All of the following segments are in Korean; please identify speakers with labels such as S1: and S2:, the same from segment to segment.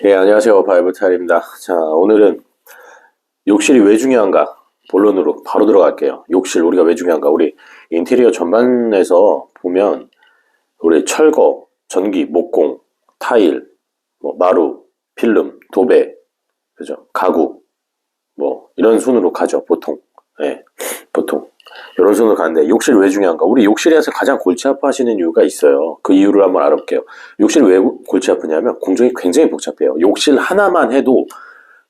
S1: 예, 안녕하세요. 바이브타입니다. 자, 오늘은 욕실이 왜 중요한가? 본론으로 바로 들어갈게요. 욕실, 우리가 왜 중요한가? 우리 인테리어 전반에서 보면, 우리 철거, 전기, 목공, 타일, 뭐, 마루, 필름, 도배, 그죠? 가구, 뭐, 이런 순으로 가죠, 보통. 예, 보통. 이런 순으로 가는데, 욕실 왜 중요한가? 우리 욕실에서 가장 골치 아파하시는 이유가 있어요. 그 이유를 한번 알아볼게요. 욕실 왜 골치 아프냐면, 공정이 굉장히 복잡해요. 욕실 하나만 해도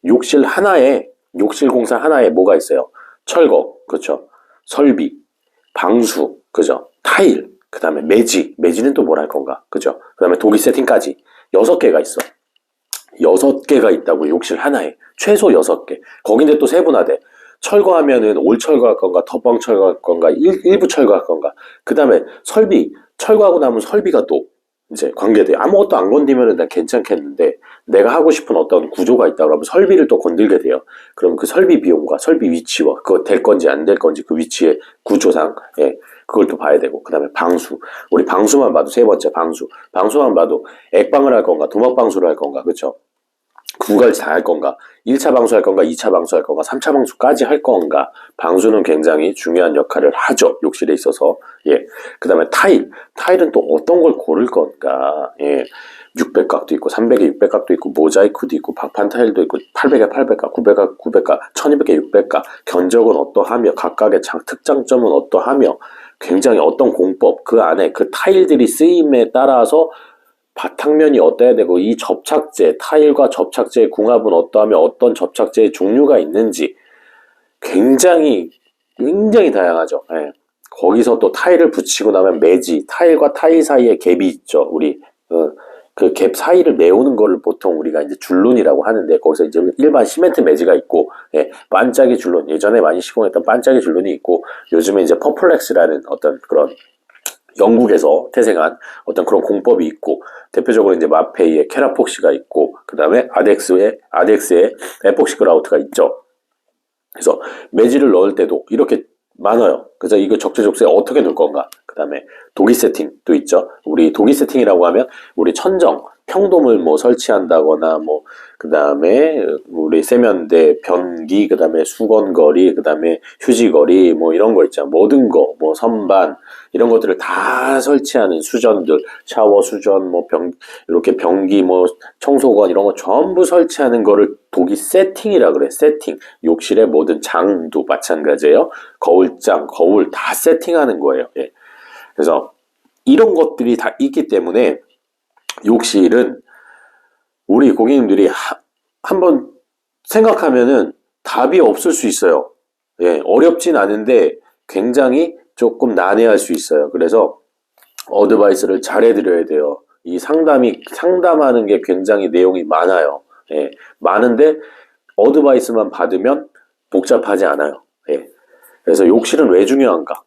S1: 욕실 하나에, 욕실 공사 하나에 뭐가 있어요? 철거, 그렇죠? 설비, 방수, 그죠? 타일, 그 다음에 매지는 또 뭘 할 건가, 그죠? 그 다음에 도기 세팅까지 6개가 있어. 6개가 있다고, 욕실 하나에. 최소 6개. 거긴데 또 세분화돼. 철거하면은 올 철거할 건가, 덧방 철거할 건가, 일부 철거할 건가. 그 다음에 설비, 철거하고 나면 설비가 또 이제 관계돼. 아무것도 안 건드리면은 난 괜찮겠는데, 내가 하고 싶은 어떤 구조가 있다 그러면 설비를 또 건들게 돼요. 그럼 그 설비 비용과 설비 위치와 그거 될 건지 안 될 건지 그 위치의 구조상, 예, 그걸 또 봐야 되고. 그 다음에 방수. 우리 방수만 봐도 세 번째 방수. 방수만 봐도 액방을 할 건가, 도막 방수를 할 건가, 그쵸? 구갈 다 할 건가? 1차 방수 할 건가? 2차 방수 할 건가? 3차 방수까지 할 건가? 방수는 굉장히 중요한 역할을 하죠. 욕실에 있어서. 예. 그 다음에 타일. 타일은 또 어떤 걸 고를 건가? 예. 600각도 있고, 300에 600각도 있고, 모자이크도 있고, 박판 타일도 있고, 800에 800각, 900각, 900각, 1200에 600각, 견적은 어떠하며, 각각의 특장점은 어떠하며, 굉장히 어떤 공법, 그 안에 그 타일들이 쓰임에 따라서 바탕면이 어떠해야 되고 이 접착제, 타일과 접착제의 궁합은 어떠하며 어떤 접착제의 종류가 있는지 굉장히 다양하죠. 예. 거기서 또 타일을 붙이고 나면 매지, 타일과 타일 사이에 갭이 있죠. 우리 그 갭 사이를 메우는 거를 보통 우리가 이제 줄눈이라고 하는데 거기서 이제 일반 시멘트 매지가 있고, 예, 반짝이 줄눈, 예전에 많이 시공했던 반짝이 줄눈이 있고, 요즘에 이제 퍼플렉스라는 어떤 그런 영국에서 태생한 어떤 그런 공법이 있고, 대표적으로 이제 마페이의 캐라폭시가 있고, 그 다음에 아덱스의 에폭시 그라우트가 있죠. 그래서 매질을 넣을 때도 이렇게 많아요. 그래서 이거 적재적소에 어떻게 넣을 건가? 그 다음에 도기 세팅도 있죠. 우리 도기 세팅이라고 하면 우리 천정, 평돔을 뭐 설치한다거나 뭐, 그 다음에 우리 세면대, 변기, 그 다음에 수건거리, 그 다음에 휴지거리, 뭐 이런 거 있잖아. 모든 거, 뭐 선반, 이런 것들을 다 설치하는 수전들, 샤워 수전, 뭐 이렇게 변기, 뭐 청소건 이런 거 전부 설치하는 거를 도기 세팅이라 그래. 세팅. 욕실의 모든 장도 마찬가지예요. 거울장, 거울 다 세팅하는 거예요. 예. 그래서 이런 것들이 다 있기 때문에 욕실은 우리 고객님들이 한번 생각하면은 답이 없을 수 있어요. 예, 어렵진 않은데 굉장히 조금 난해할 수 있어요. 그래서 어드바이스를 잘 해드려야 돼요. 이 상담하는 게 굉장히 내용이 많아요. 예, 많은데 어드바이스만 받으면 복잡하지 않아요. 예. 그래서 욕실은 왜 중요한가?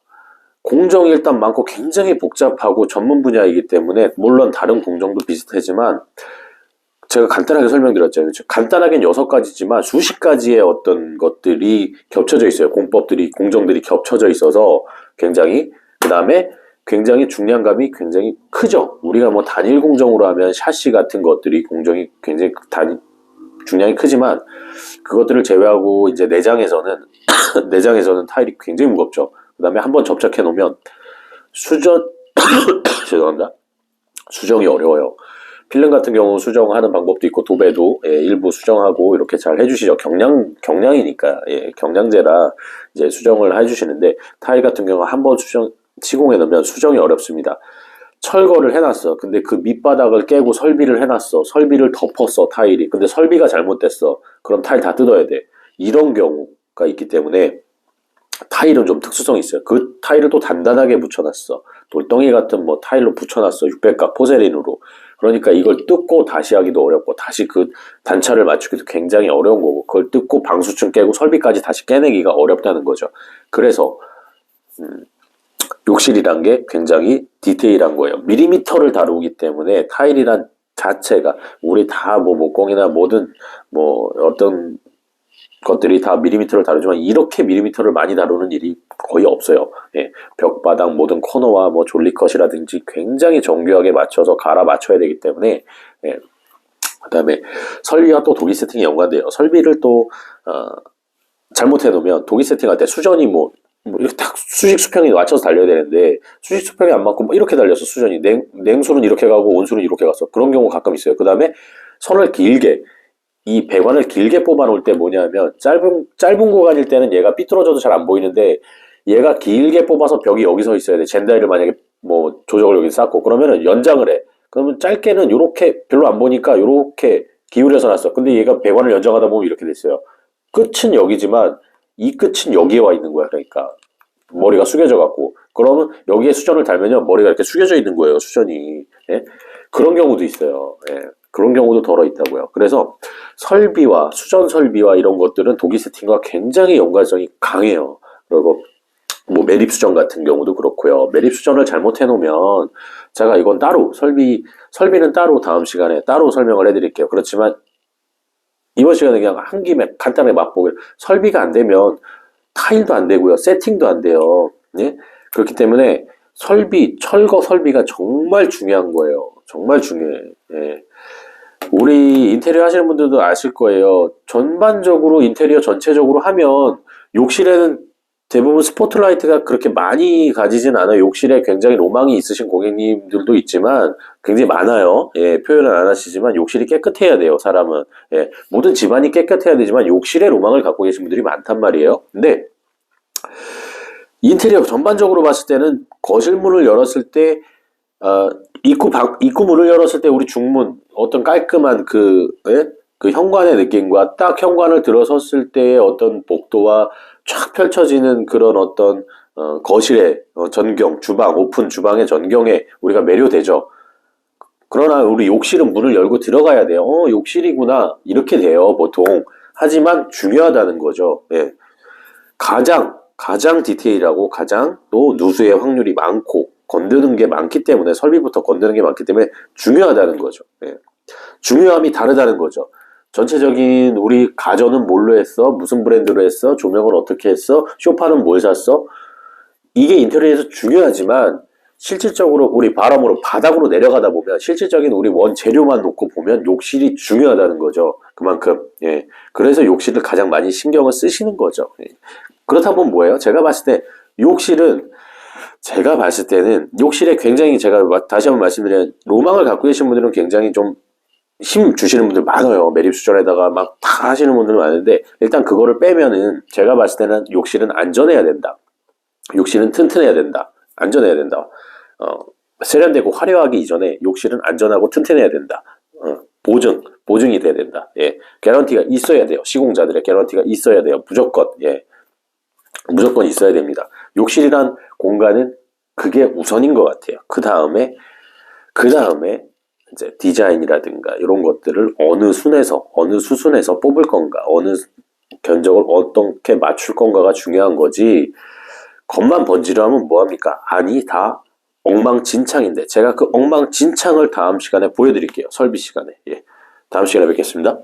S1: 공정이 일단 많고 굉장히 복잡하고 전문 분야이기 때문에, 물론 다른 공정도 비슷하지만 제가 간단하게 설명드렸잖아요. 간단하게는 6가지지만 수십 가지의 어떤 것들이 겹쳐져 있어요. 공법들이, 공정들이 겹쳐져 있어서 굉장히, 그 다음에 굉장히 중량감이 굉장히 크죠. 우리가 뭐 단일 공정으로 하면 샤시 같은 것들이 공정이 굉장히 중량이 크지만, 그것들을 제외하고 이제 내장에서는 내장에서는 타일이 굉장히 무겁죠. 그 다음에 한번 접착해 놓으면 수전 죄송합니다. 수정이 어려워요. 필름 같은 경우 수정하는 방법도 있고, 도배도, 예, 일부 수정하고 이렇게 잘 해주시죠. 경량이니까, 예, 경량제라 이제 수정을 해주시는데, 타일 같은 경우 한번 시공해 놓으면 수정이 어렵습니다. 철거를 해놨어. 근데 그 밑바닥을 깨고 설비를 해놨어. 설비를 덮었어, 타일이. 근데 설비가 잘못됐어. 그럼 타일 다 뜯어야 돼. 이런 경우가 있기 때문에 타일은 좀 특수성이 있어요. 그 타일을 또 단단하게 붙여놨어. 돌덩이 같은 뭐 타일로 붙여놨어. 600각 포세린으로. 그러니까 이걸 뜯고 다시 하기도 어렵고, 다시 그 단차를 맞추기도 굉장히 어려운 거고, 그걸 뜯고 방수층 깨고 설비까지 다시 깨내기가 어렵다는 거죠. 그래서 욕실이란 게 굉장히 디테일한 거예요. 밀리미터를 다루기 때문에 타일이란 자체가, 우리 다 뭐 목공이나 모든 뭐 어떤 것들이 다 밀리미터를 다루지만 이렇게 밀리미터를 많이 다루는 일이 거의 없어요. 예, 벽바닥 모든 코너와 뭐 졸리컷이라든지 굉장히 정교하게 맞춰서 갈아 맞춰야 되기 때문에, 예, 그다음에 설비와 또 도기 세팅이 연관돼요. 설비를 또 잘못해 놓으면 도기 세팅할 때 수전이 뭐 이렇게 딱 수직 수평이 맞춰서 달려야 되는데 수직 수평이 안 맞고 뭐 이렇게 달려서 수전이 냉수는 이렇게 가고 온수는 이렇게 갔어. 그런 경우 가끔 있어요. 그다음에 선을 길게 이 배관을 길게 뽑아 놓을 때 뭐냐면 짧은 구간일 때는 얘가 삐뚤어져도 잘 안 보이는데 얘가 길게 뽑아서 벽이 여기 서 있어야 돼. 젠다이를 만약에 뭐 조적을 여기 쌓고 그러면은 연장을 해. 그러면 짧게는 요렇게 별로 안 보니까 요렇게 기울여서 놨어. 근데 얘가 배관을 연장하다 보면 이렇게 됐어요. 끝은 여기지만 이 끝은 여기에 와 있는 거야. 그러니까 머리가 숙여져 갖고 그러면 여기에 수전을 달면요 머리가 이렇게 숙여져 있는 거예요. 수전이. 예? 그런 경우도 있어요. 예. 그런 경우도 덜어 있다고요. 그래서 설비와 수전 설비와 이런 것들은 도기 세팅과 굉장히 연관성이 강해요. 그리고 뭐 매립 수전 같은 경우도 그렇고요. 매립 수전을 잘못해 놓으면 제가 이건 따로 설비는 따로 다음 시간에 따로 설명을 해드릴게요. 그렇지만 이번 시간에 그냥 한 김에 간단하게 맛보기를 설비가 안 되면 타일도 안 되고요. 세팅도 안 돼요. 예? 그렇기 때문에 철거 설비가 정말 중요한 거예요. 정말 중요해. 예. 우리 인테리어 하시는 분들도 아실 거예요. 전반적으로 인테리어 전체적으로 하면 욕실에는 대부분 스포트라이트가 그렇게 많이 가지진 않아요. 욕실에 굉장히 로망이 있으신 고객님들도 있지만 굉장히 많아요. 예, 표현은 안 하시지만 욕실이 깨끗해야 돼요. 사람은. 예, 모든 집안이 깨끗해야 되지만 욕실에 로망을 갖고 계신 분들이 많단 말이에요. 근데 인테리어 전반적으로 봤을 때는 거실 문을 열었을 때 입구 문을 열었을 때 우리 중문 어떤 깔끔한 그 현관의 느낌과 딱 현관을 들어섰을 때의 어떤 복도와 쫙 펼쳐지는 그런 어떤 거실의 전경, 주방, 오픈 주방의 전경에 우리가 매료되죠. 그러나 우리 욕실은 문을 열고 들어가야 돼요. 욕실이구나 이렇게 돼요 보통. 하지만 중요하다는 거죠. 예. 가장 디테일하고 가장 또 누수의 확률이 많고 건드는 게 많기 때문에 설비부터 건드는 게 많기 때문에 중요하다는 거죠. 예. 중요함이 다르다는 거죠. 전체적인 우리 가전은 뭘로 했어? 무슨 브랜드로 했어? 조명은 어떻게 했어? 소파는 뭘 샀어? 이게 인테리어에서 중요하지만 실질적으로 우리 바닥으로 내려가다 보면 실질적인 우리 원재료만 놓고 보면 욕실이 중요하다는 거죠. 그만큼. 예. 그래서 욕실을 가장 많이 신경을 쓰시는 거죠. 예. 그렇다 보면 뭐예요? 제가 봤을 때는 욕실에 굉장히 제가 다시 한번 말씀드리면 로망을 갖고 계신 분들은 굉장히 좀 힘 주시는 분들 많아요. 매립 수전에다가 막 다 하시는 분들 많은데 일단 그거를 빼면은 제가 봤을 때는 욕실은 안전해야 된다. 욕실은 튼튼해야 된다. 안전해야 된다. 세련되고 화려하기 이전에 욕실은 안전하고 튼튼해야 된다. 보증이 돼야 된다. 예. 개런티가 있어야 돼요. 시공자들의 개런티가 있어야 돼요. 무조건. 예. 무조건 있어야 됩니다. 욕실이란 공간은 그게 우선인 것 같아요. 그 다음에 이제 디자인이라든가 이런 것들을 어느 수순에서 뽑을 건가, 어느 견적을 어떻게 맞출 건가가 중요한 거지. 겉만 번지르 하면 뭐합니까? 아니, 다 엉망진창인데 제가 그 엉망진창을 다음 시간에 보여드릴게요. 설비 시간에. 예. 다음 시간에 뵙겠습니다.